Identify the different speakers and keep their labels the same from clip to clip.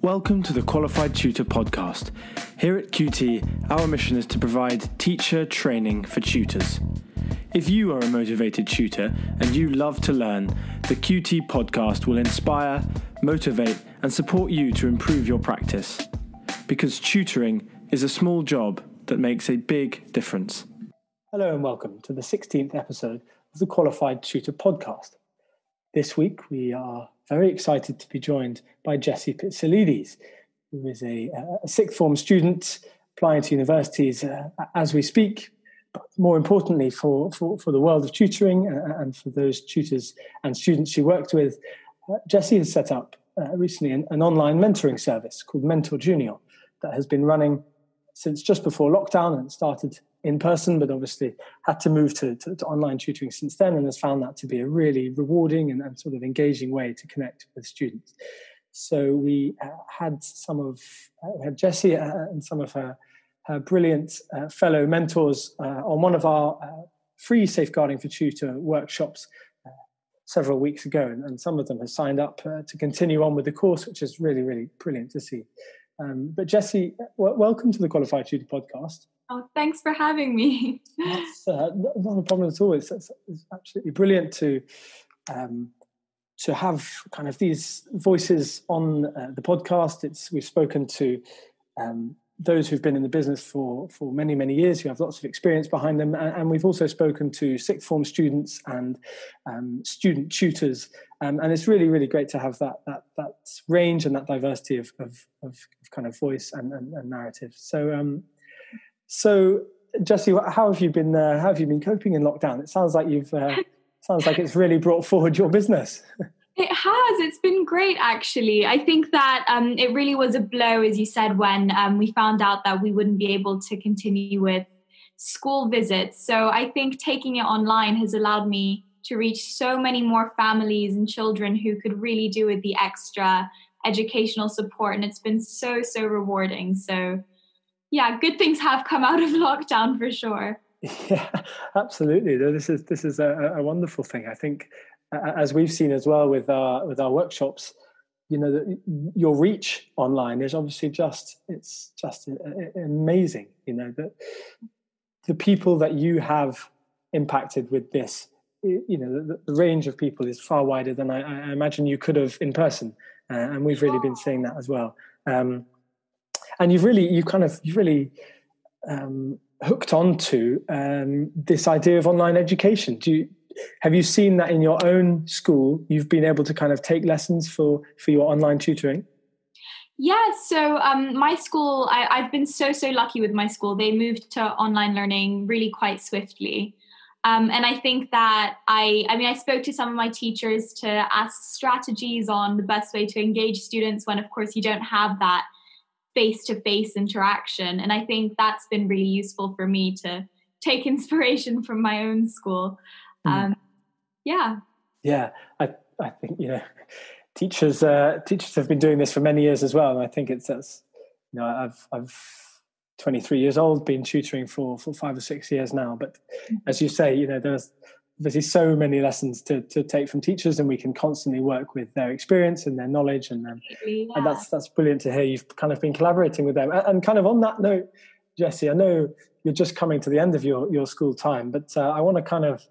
Speaker 1: Welcome to the Qualified Tutor podcast. Here at QT, our mission is to provide teacher training for tutors. If you are a motivated tutor and you love to learn, the QT podcast will inspire, motivate, and support you to improve your practice. Because tutoring is a small job that makes a big difference. Hello and welcome to the 16th episode of the Qualified Tutor podcast. This week we are very excited to be joined by Jessie Pitsillides, who is a sixth form student applying to universities as we speak. But more importantly, for the world of tutoring and for those tutors and students she worked with, Jessie has set up recently an online mentoring service called Mentor Junior that has been running since just before lockdown and started in person, but obviously had to move to online tutoring since then, and has found that to be a really rewarding and sort of engaging way to connect with students. So we had Jessie and some of her brilliant fellow mentors on one of our free Safeguarding for Tutor workshops several weeks ago, and some of them have signed up to continue on with the course, which is really, really brilliant to see. But Jessie, welcome to the Qualified Tutor podcast.
Speaker 2: Oh, thanks for having me.
Speaker 1: That's not a problem at all. It's absolutely brilliant to have kind of these voices on the podcast. We've spoken to those who've been in the business for many, many years, who have lots of experience behind them, and we've also spoken to sixth form students and student tutors, and it's really, really great to have that range and that diversity of kind of voice and narrative. So, Jessie, how have you been coping in lockdown? It sounds like it's really brought forward your business.
Speaker 2: It has. It's been great, actually. I think that it really was a blow, as you said, when we found out that we wouldn't be able to continue with school visits. So I think taking it online has allowed me to reach so many more families and children who could really do with the extra educational support. And it's been so, so rewarding. So yeah, good things have come out of lockdown for sure.
Speaker 1: Yeah, absolutely. This is a wonderful thing. I think, as we've seen as well with our workshops, you know, your reach online is obviously just amazing. You know, that the people that you have impacted with this, you know, the range of people is far wider than I imagine you could have in person, and we've really been seeing that as well. And you've really hooked on to this idea of online education. Have you seen that in your own school? You've been able to kind of take lessons for your online tutoring?
Speaker 2: Yeah, so my school, I've been so lucky with my school. They moved to online learning really quite swiftly. And I think that I spoke to some of my teachers to ask strategies on the best way to engage students when, of course, you don't have that face-to-face interaction. And I think that's been really useful for me to take inspiration from my own school. Yeah, I think, you know, teachers have been doing this for many years as well, and I think it's you know, I've 23 years old, been tutoring for 5 or 6 years now. But as you say, you know, there's so many lessons to take from teachers, and we can constantly work with their experience and their knowledge, and that's brilliant to hear. You've kind of been collaborating with them, and kind of on that note, Jessie, I know you're just coming to the end of your school time, but I want to kind of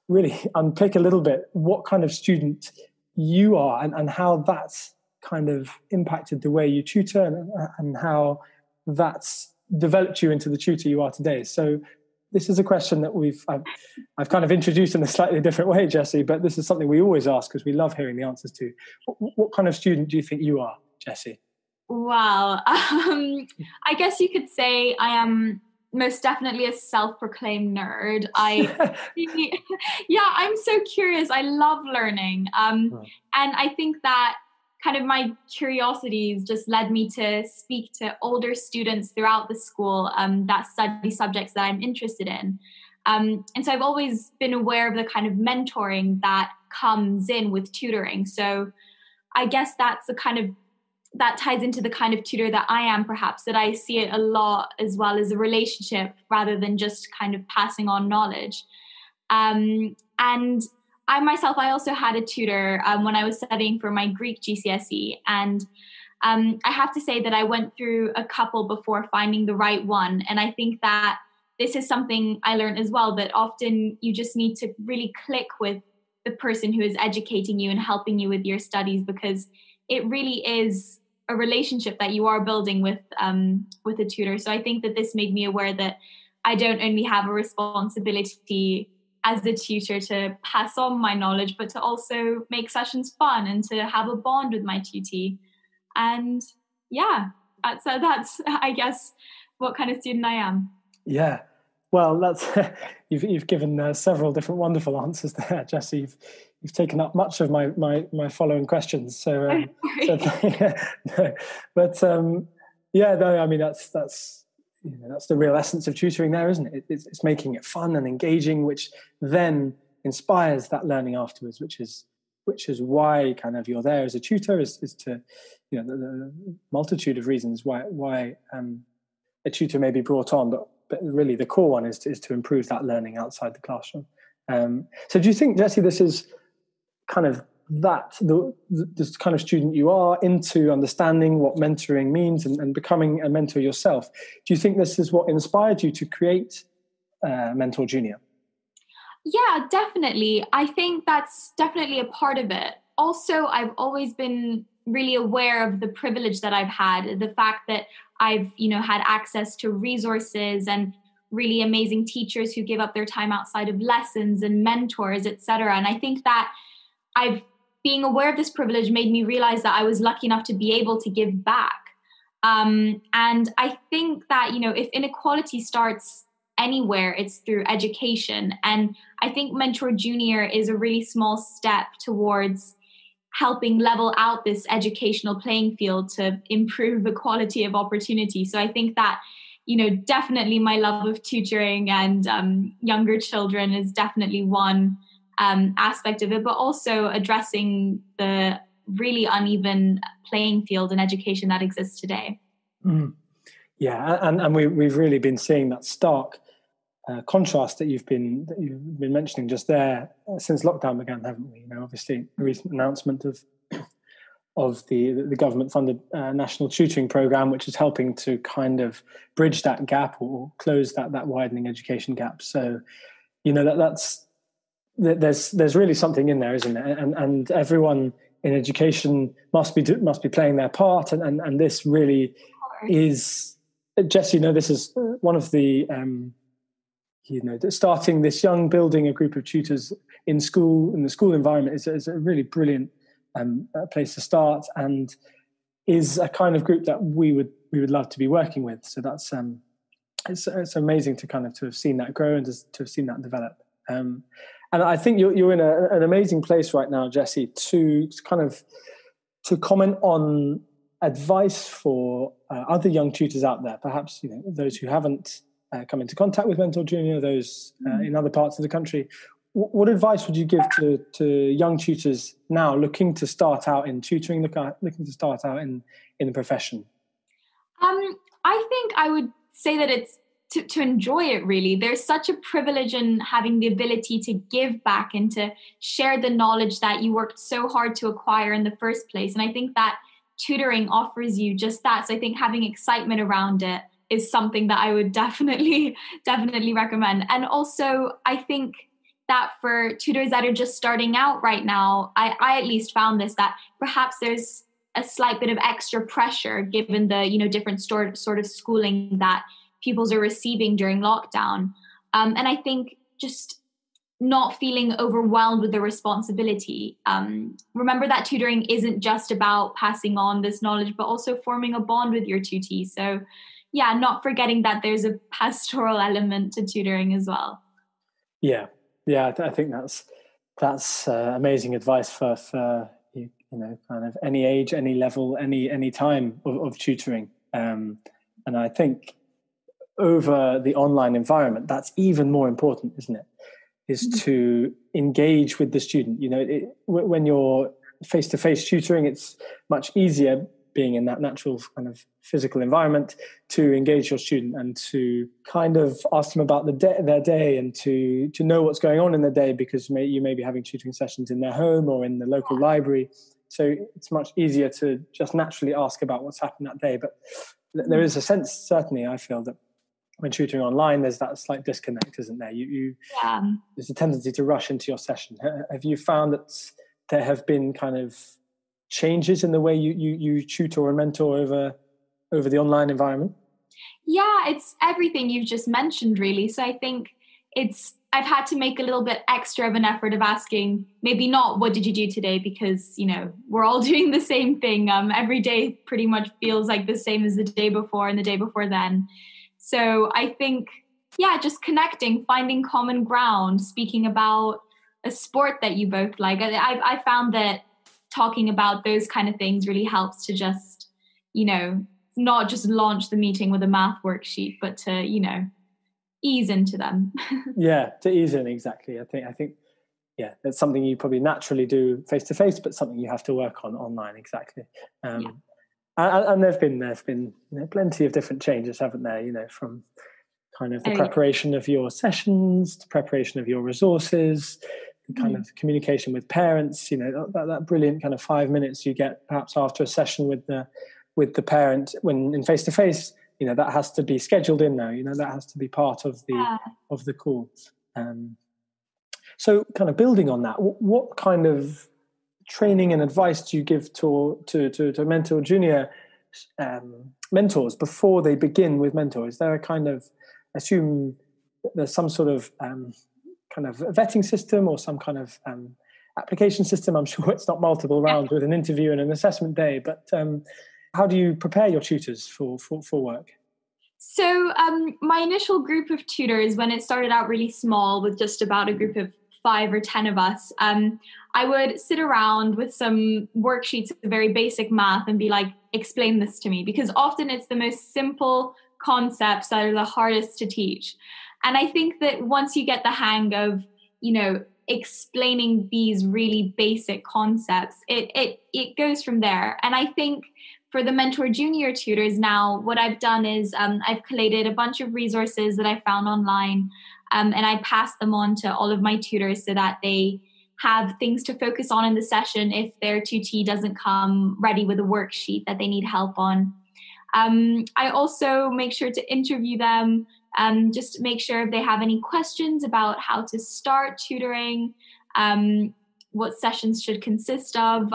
Speaker 2: really unpick a little bit what kind of student you are and how that's kind of impacted the way you tutor and how that's developed you into the tutor you are today. So this is a question that I've kind of introduced in a slightly different way, Jessie, but this is something we always ask because we love hearing the answers to. What kind of student do you think you are, Jessie? Wow. I guess you could say I am most definitely a self-proclaimed nerd. I'm so curious. I love learning. And I think that kind of my curiosities just led me to speak to older students throughout the school that study subjects that I'm interested in. And so I've always been aware of the kind of mentoring that comes in with tutoring. So I guess that ties into the kind of tutor that I am, perhaps, that I see it a lot as well as a relationship rather than just kind of passing on knowledge. And I myself, I also had a tutor when I was studying for my Greek GCSE, and I have to say that I went through a couple before finding the right one. And I think that this is something I learned as well, that often you just need to really click with the person who is educating you and helping you with your studies, because it really is a relationship that you are building with a tutor. So I think that this made me aware that I don't only have a responsibility as a tutor to pass on my knowledge, but to also make sessions fun and to have a bond with my tutee. And yeah, that's I guess what kind of student I am.
Speaker 1: Yeah, well, that's you've given several different wonderful answers there, Jessie. You've taken up much of my following questions. So, I mean that's the real essence of tutoring, there, isn't it? It's making it fun and engaging, which then inspires that learning afterwards, which is why kind of you're there as a tutor, is to, the multitude of reasons why a tutor may be brought on, but really the core one is to improve that learning outside the classroom. So do you think, Jessie, this is kind of this kind of student you are, into understanding what mentoring means and becoming a mentor yourself? Do you think this is what inspired you to create Mentor Junior?
Speaker 2: Yeah, definitely. I think that's definitely a part of it. Also, I've always been really aware of the privilege that I've had, the fact that I've, had access to resources and really amazing teachers who give up their time outside of lessons and mentors, etc. And I think that being aware of this privilege made me realize that I was lucky enough to be able to give back. And I think that, if inequality starts anywhere, it's through education. And I think Mentor Junior is a really small step towards helping level out this educational playing field to improve the quality of opportunity. So I think that, definitely my love of tutoring and younger children is definitely one aspect of it, but also addressing the really uneven playing field in education that exists today.
Speaker 1: Mm. Yeah, and we've really been seeing that stark contrast that you've been mentioning just there since lockdown began, haven't we? Obviously, the recent announcement of the government-funded national tutoring program, which is helping to kind of bridge that gap or close that widening education gap. So, there's really something in there, isn't there? And everyone in education must be playing their part, and this really is, Jessie, this is one of the starting this young, building a group of tutors in school, in the school environment is a really brilliant place to start, and is a kind of group that we would love to be working with. So that's it's amazing to have seen that grow and to have seen that develop. And I think you're in an amazing place right now, Jessie, to comment on advice for other young tutors out there, perhaps those who haven't come into contact with Mentor Junior, those in other parts of the country. What advice would you give to young tutors now looking to start out in tutoring, looking to start out in the profession?
Speaker 2: I think I would say that it's to enjoy it, really. There's such a privilege in having the ability to give back and to share the knowledge that you worked so hard to acquire in the first place. And I think that tutoring offers you just that. So I think having excitement around it is something that I would definitely recommend. And also, I think that for tutors that are just starting out right now, I at least found this, that perhaps there's a slight bit of extra pressure given the, different sort of schooling that pupils are receiving during lockdown. And I think just not feeling overwhelmed with the responsibility. Remember that tutoring isn't just about passing on this knowledge, but also forming a bond with your tutee. So yeah, not forgetting that there's a pastoral element to tutoring as well.
Speaker 1: Yeah, I think that's amazing advice for kind of any age, any level, any time of tutoring. And I think over the online environment, that's even more important, isn't it? Is to engage with the student. When you're face-to-face tutoring, it's much easier being in that natural kind of physical environment to engage your student and to kind of ask them about their day and to know what's going on in their day, because you may be having tutoring sessions in their home or in the local library. So it's much easier to just naturally ask about what's happened that day. But there is a sense, certainly, I feel, that when tutoring online, there's that slight disconnect, isn't there? There's a tendency to rush into your session. Have you found that there have been kind of changes in the way you tutor and mentor over the online environment?
Speaker 2: Yeah, it's everything you've just mentioned, really. So I think I've had to make a little bit extra of an effort of asking, maybe not what did you do today, because, we're all doing the same thing. Every day pretty much feels like the same as the day before and the day before then. So I think, just connecting, finding common ground, speaking about a sport that you both like. I found that talking about those kind of things really helps to just, not just launch the meeting with a math worksheet, but to, ease into them. Yeah,
Speaker 1: to ease in, exactly. I think, that's something you probably naturally do face to face, but something you have to work on online, exactly. And there've been plenty of different changes, haven't there? From kind of the preparation of your sessions, to preparation of your resources, the kind of communication with parents. That brilliant kind of 5 minutes you get perhaps after a session with the parent when in face to face. That has to be scheduled in now. That has to be part of the call. So, kind of building on that, what kind of training and advice do you give to mentor junior mentors before they begin with Mentor? Is there a kind of, assume there's some sort of kind of vetting system or some kind of application system? I'm sure it's not multiple rounds with an interview and an assessment day, but how do you prepare your tutors for work?
Speaker 2: So my initial group of tutors, when it started out really small with just about a group of 5 or 10 of us, I would sit around with some worksheets of very basic math and be like, explain this to me, because often it's the most simple concepts that are the hardest to teach. And I think that once you get the hang of, explaining these really basic concepts, it goes from there. And I think for the Mentor Junior tutors now, what I've done is I've collated a bunch of resources that I found online, and I passed them on to all of my tutors so that they have things to focus on in the session if their tutee doesn't come ready with a worksheet that they need help on. I also make sure to interview them, just to make sure if they have any questions about how to start tutoring, what sessions should consist of.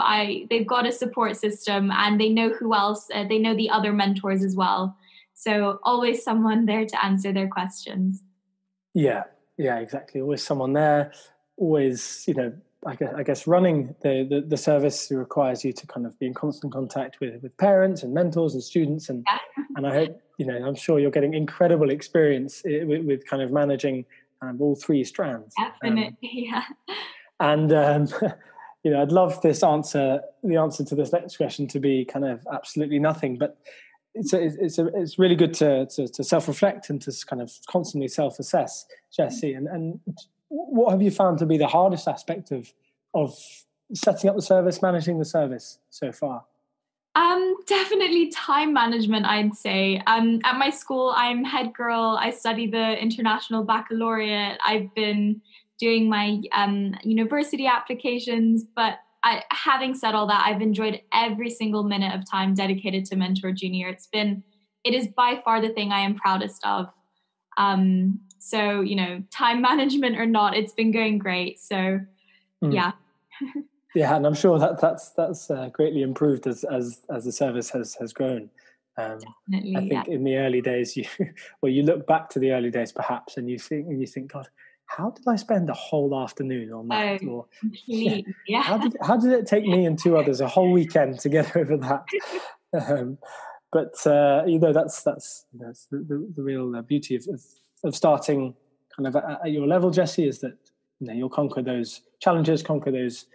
Speaker 2: They've got a support system and they know who else, they know the other mentors as well. So always someone there to answer their questions.
Speaker 1: Yeah, exactly. Always someone there, always, I guess running the service requires you to kind of be in constant contact with parents and mentors and students. And I hope, I'm sure you're getting incredible experience with kind of managing all 3 strands.
Speaker 2: Definitely, yeah.
Speaker 1: And, I'd love the answer to this next question to be kind of absolutely nothing, but it's really good to self-reflect and to kind of constantly self-assess, Jessie. And what have you found to be the hardest aspect of setting up the service, managing the service so far?
Speaker 2: Definitely time management, I'd say. At my school, I'm head girl. I study the International Baccalaureate. I've been doing my university applications, but having said all that, I've enjoyed every single minute of time dedicated to Mentor Junior. It is by far the thing I am proudest of. So, time management or not, it's been going great. So, yeah.
Speaker 1: Yeah, and I'm sure that's greatly improved as the service has grown.
Speaker 2: Definitely,
Speaker 1: I think in the early days, you look back to the early days perhaps, and you think, God, how did I spend a whole afternoon on that? How did it take me and 2 others a whole weekend to get over that? But that's the real beauty of starting kind of at your level, Jessie, is that you'll conquer those challenges, conquer those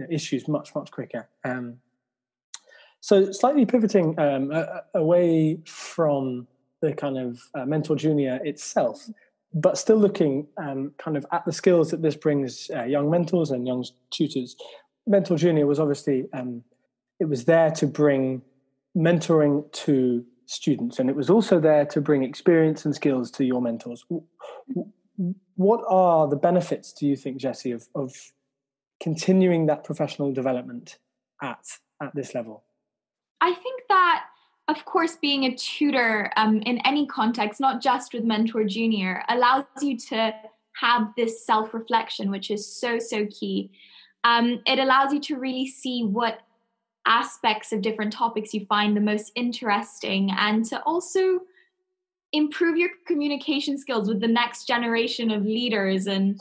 Speaker 1: issues much quicker. So slightly pivoting away from the kind of Mentor Junior itself, but still looking kind of at the skills that this brings young mentors and young tutors. Mentor Junior was obviously, it was there to bring mentoring to students, and it was also there to bring experience and skills to your mentors. What are the benefits, do you think, Jessie, of continuing that professional development at this level?
Speaker 2: I think that, of course, being a tutor in any context, not just with Mentor Junior, allows you to have this self-reflection, which is so, so key. It allows you to really see what aspects of different topics you find the most interesting, and to also improve your communication skills with the next generation of leaders and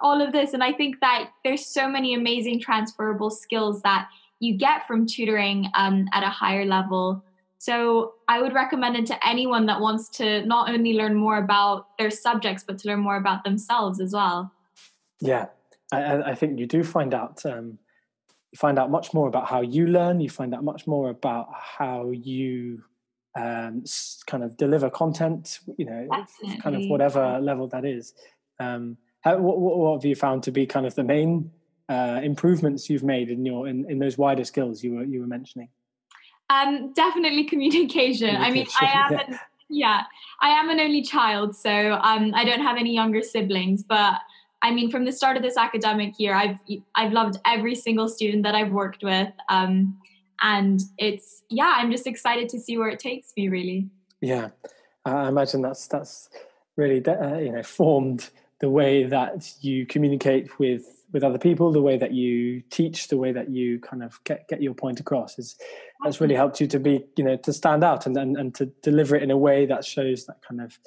Speaker 2: all of this. And I think that there's so many amazing transferable skills that you get from tutoring at a higher level. So I would recommend it to anyone that wants to not only learn more about their subjects, but to learn more about themselves as well.
Speaker 1: Yeah, I think you do find out much more about how you learn. You find out much more about how you kind of deliver content,
Speaker 2: Definitely.
Speaker 1: kind of whatever level that is. What have you found to be kind of the main improvements you've made in those wider skills you were mentioning?
Speaker 2: Definitely communication. I mean, I am an only child, so I don't have any younger siblings, but I mean, from the start of this academic year, I've loved every single student that I've worked with. And I'm just excited to see where it takes me, really.
Speaker 1: Yeah, I imagine that's really formed the way that you communicate with other people, the way that you teach, the way that you kind of get your point across. That's really helped you to be, to stand out and to deliver it in a way that shows that kind of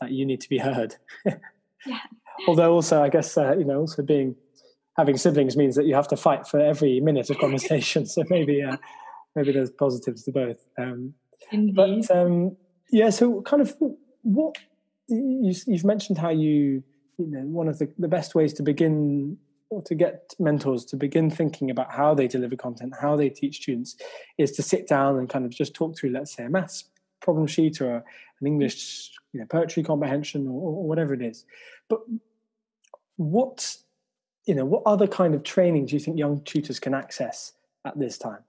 Speaker 1: that you need to be heard.
Speaker 2: Yeah.
Speaker 1: Although also, I guess, also having siblings means that you have to fight for every minute of conversation. So maybe there's positives to both.
Speaker 2: Indeed.
Speaker 1: But so kind of what you've mentioned how one of the best ways to begin or to get mentors to begin thinking about how they deliver content, how they teach students, is to sit down and kind of just talk through, let's say, a maths problem sheet or an English poetry comprehension or whatever it is. But what other kind of training do you think young tutors can access at this time?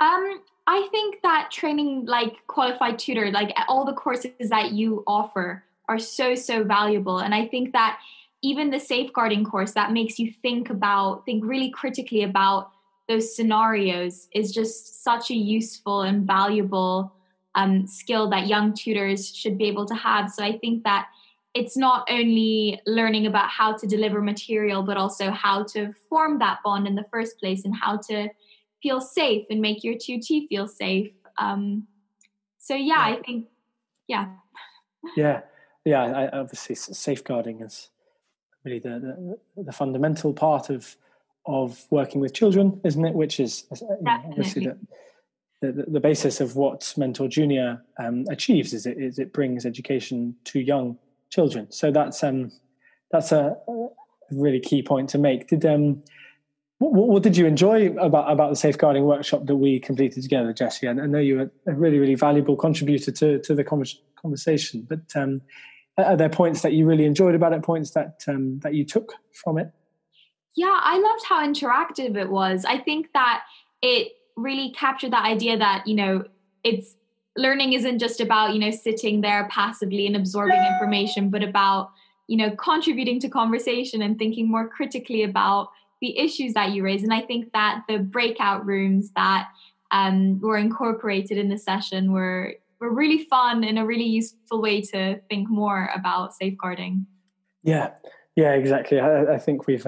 Speaker 2: I think that training like Qualified Tutor, like all the courses that you offer are so, so valuable. And I think that even the safeguarding course that makes you think really critically about those scenarios is just such a useful and valuable skill that young tutors should be able to have. So I think that it's not only learning about how to deliver material, but also how to form that bond in the first place and how to feel safe and make your tutee feel safe. I think, yeah. Obviously, safeguarding is really the fundamental part of working with children, isn't it? Which is obviously the basis of what Mentor Junior achieves. Is it brings education to young children. So that's a really key point to make. What did you enjoy about the safeguarding workshop that we completed together, Jessie? I know you were a really, really valuable contributor to the conversation, but are there points that you really enjoyed about it, points that you took from it? Yeah, I loved how interactive it was. I think that it really captured that idea that, it's learning isn't just about, sitting there passively and absorbing information, but about, contributing to conversation and thinking more critically about the issues that you raise. And I think that the breakout rooms that were incorporated in the session were really fun and a really useful way to think more about safeguarding. Yeah, exactly. I think we've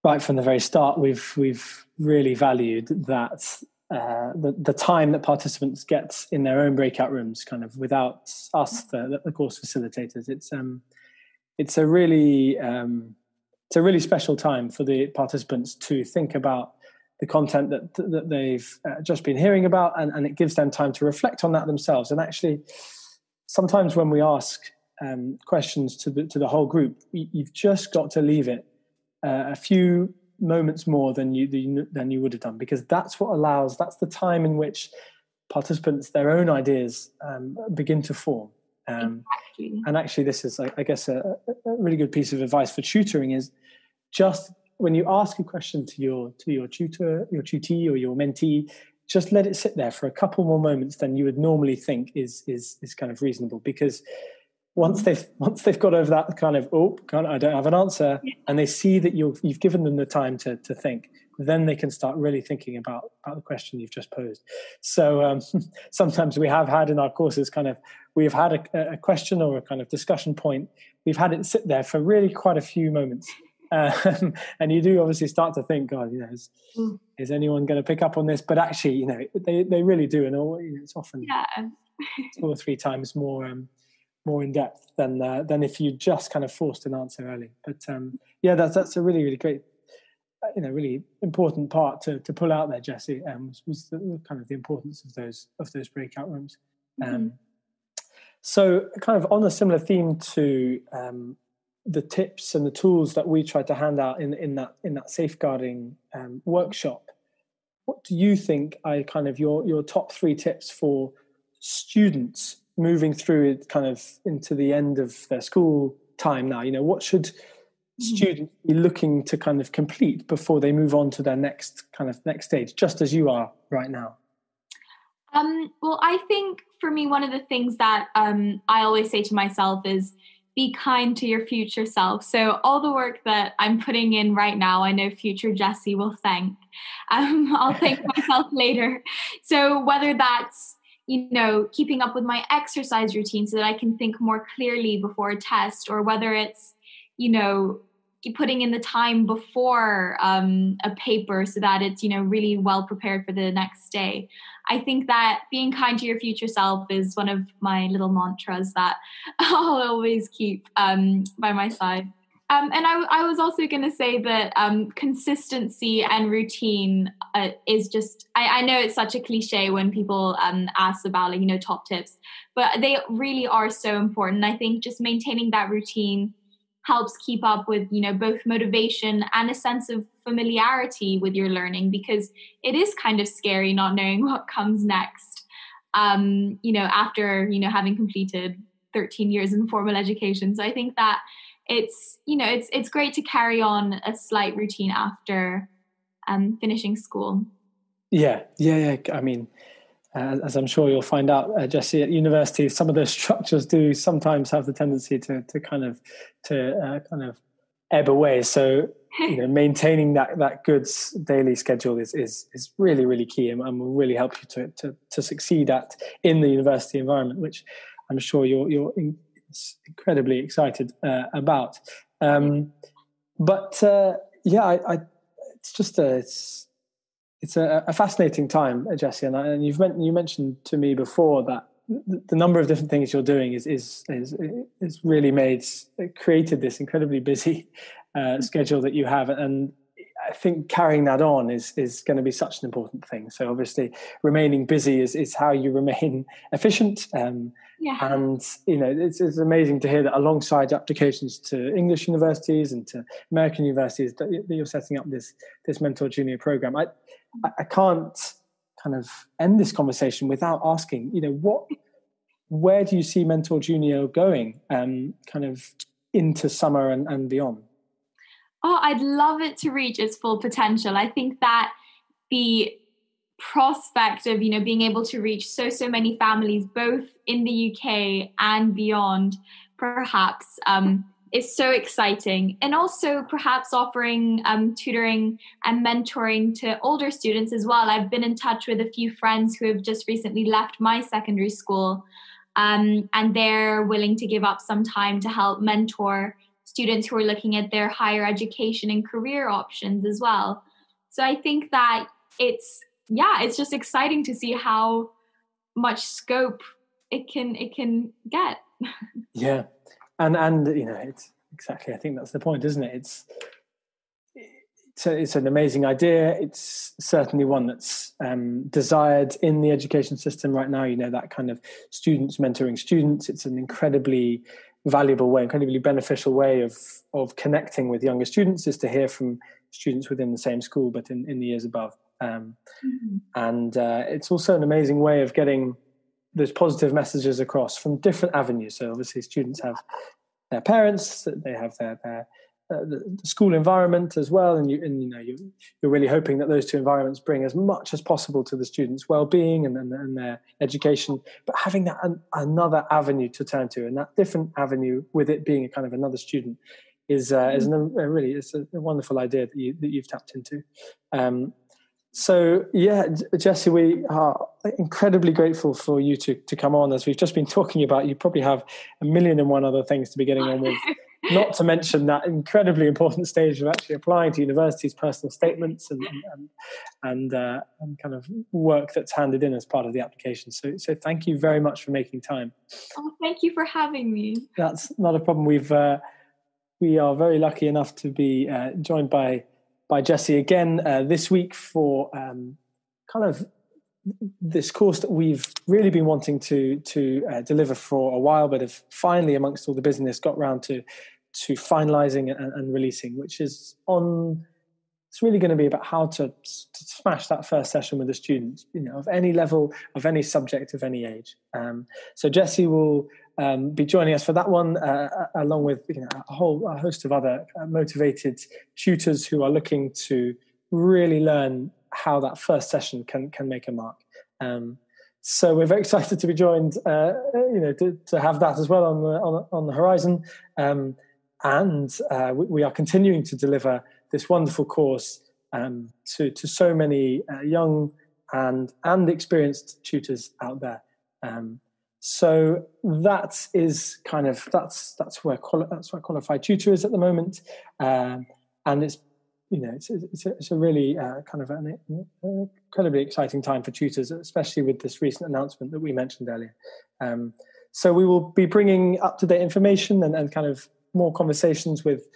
Speaker 2: right from the very start, we've really valued that the time that participants get in their own breakout rooms, kind of without us, the course facilitators. It's a really special time for the participants to think about the content that they've just been hearing about, and it gives them time to reflect on that themselves. And actually, sometimes when we ask questions to the whole group, you've just got to leave it a few moments more than you would have done, because that's the time in which participants, their own ideas begin to form. Exactly. And actually, this is, I guess, a really good piece of advice for tutoring is just when you ask a question to your tutor, your tutee, or your mentee, just let it sit there for a couple more moments than you would normally think is kind of reasonable, because
Speaker 1: once they've got over that kind of, I don't have an answer, and they see that you've given them the time to think, then they can start really thinking about the question you've just posed. So sometimes we have had in our courses we've had a question or a kind of discussion point. We've had it sit there for really quite a few moments. And you do obviously start to think, God, is anyone going to pick up on this? But actually, they really do. And it's often 2 or 3 times more in depth than if you just kind of forced an answer early. But that's a really, really great, really important part to pull out there, Jessie, was the kind of the importance of those breakout rooms. So kind of on a similar theme to the tips and the tools that we tried to hand out in that safeguarding workshop, what do you think are kind of your top 3 tips for students moving through it kind of into the end of their school time now? What should students be looking to kind of complete before they move on to their next stage, just as you are right now?
Speaker 2: Well, I think for me, one of the things that I always say to myself is be kind to your future self. So all the work that I'm putting in right now, I know future Jessie will thank. I'll thank myself later. So whether that's, keeping up with my exercise routine so that I can think more clearly before a test, or whether it's, putting in the time before a paper so that it's, really well prepared for the next day. I think that being kind to your future self is one of my little mantras that I'll always keep by my side. And I was also going to say that consistency and routine is just, I know it's such a cliche when people ask about, top tips, but they really are so important. I think just maintaining that routine helps keep up with, both motivation and a sense of familiarity with your learning, because it is kind of scary not knowing what comes next, after, having completed 13 years in formal education. So I think that it's great to carry on a slight routine after finishing school. Yeah.
Speaker 1: I mean, as I'm sure you'll find out, Jessie, at university, some of those structures do sometimes have the tendency to kind of ebb away. So maintaining that good daily schedule is really, really key, and will really help you to succeed in the university environment, which I'm sure you're incredibly excited about. It's a fascinating time, Jessie, and you mentioned to me before that the number of different things you're doing is really created this incredibly busy schedule that you have, and I think carrying that on is going to be such an important thing. So obviously, remaining busy is how you remain efficient. And it's amazing to hear that alongside applications to English universities and to American universities that you're setting up this Mentor Junior program. I can't kind of end this conversation without asking, where do you see Mentor Junior going kind of into summer and beyond?
Speaker 2: Oh, I'd love it to reach its full potential. I think that the prospect of, being able to reach so many families, both in the UK and beyond, perhaps, is so exciting. And also perhaps offering tutoring and mentoring to older students as well. I've been in touch with a few friends who have just recently left my secondary school, and they're willing to give up some time to help mentor students who are looking at their higher education and career options as well. So I think that it's just exciting to see how much scope it can get.
Speaker 1: Yeah. And it's exactly, I think that's the point, isn't it? It's an amazing idea. It's certainly one that's desired in the education system right now. That kind of students mentoring students. It's an incredibly valuable way, incredibly beneficial way of connecting with younger students, is to hear from students within the same school but in the years above. And it's also an amazing way of getting those positive messages across from different avenues. So obviously students have their parents, they have their the school environment as well, and you're really hoping that those two environments bring as much as possible to the students' well-being and their education. But having that another avenue to turn to, and that different avenue with it being a kind of another student, is a wonderful idea that you've tapped into. So yeah, Jessie, we are incredibly grateful for you to come on. As we've just been talking about, you probably have 1,000,001 other things to be getting on with, not to mention that incredibly important stage of actually applying to universities, personal statements and kind of work that's handed in as part of the application. So thank you very much for making time.
Speaker 2: Oh, thank you for having me.
Speaker 1: That's not a problem. We are very lucky enough to be joined by Jessie again this week for kind of this course that we've really been wanting to deliver for a while, but have finally, amongst all the business, got round to finalising and releasing, which is it's really going to be about how to smash that first session with a student, of any level, of any subject, of any age. So Jessie will be joining us for that one, along with a host of other motivated tutors who are looking to really learn how that first session can make a mark. So we're very excited to be joined, to have that as well on the horizon. And we are continuing to deliver this wonderful course to so many young and experienced tutors out there. So that is kind of that's where Qualified Tutor is at the moment, and it's a really kind of an incredibly exciting time for tutors, especially with this recent announcement that we mentioned earlier. So we will be bringing up-to-date information and kind of more conversations with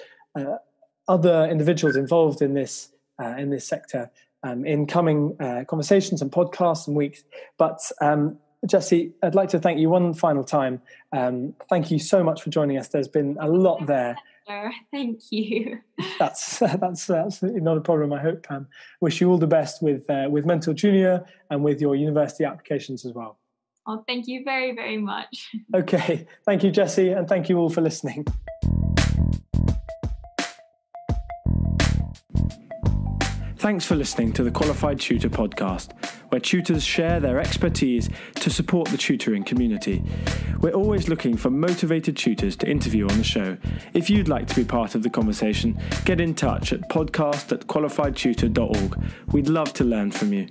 Speaker 1: other individuals involved in this sector in coming conversations and podcasts and weeks. But Jessie, I'd like to thank you one final time. Thank you so much for joining us. There's been a lot there.
Speaker 2: Thank you.
Speaker 1: That's absolutely not a problem. I hope. Wish you all the best with Mentor Junior and with your university applications as well.
Speaker 2: Oh, thank you very, very much.
Speaker 1: Okay. Thank you, Jessie, and thank you all for listening. Thanks for listening to the Qualified Tutor podcast, where tutors share their expertise to support the tutoring community. We're always looking for motivated tutors to interview on the show. If you'd like to be part of the conversation, get in touch at podcast@qualifiedtutor.org. We'd love to learn from you.